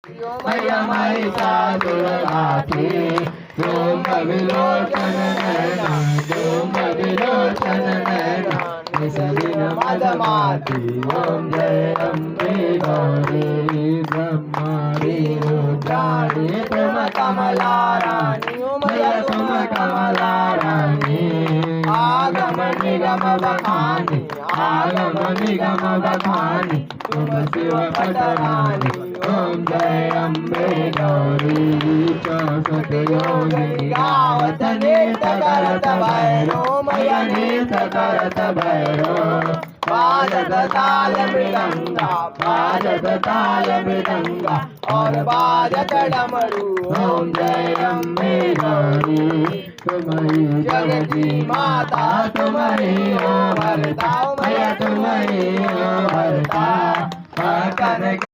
मैया महिषासुर गाथे ओम विलोचन नैना ओम विलोचन नैना निसलिन मदमाती ओम जय अम्बे गौरी ब्रह्माणी रुद्राणी तुम कमला रानी मैया तुम कमला रानी आगम निगम बखानी आगम निगम बखानी तुम शिव पटरानी ओम जय अम्बे गौरी चौसठ योगिनी गावत नृत्य करत भैरो मैया नृत्य करत भैरो बाजत ताल मृदंगा बाजत ताल मृदंगा और बाजत डमरू ओम जय अम्बे गौरी तुम्हारी जगत की माता तुम्हारी ओ भरता मैया तुम्हारी ओ भरता भक्तन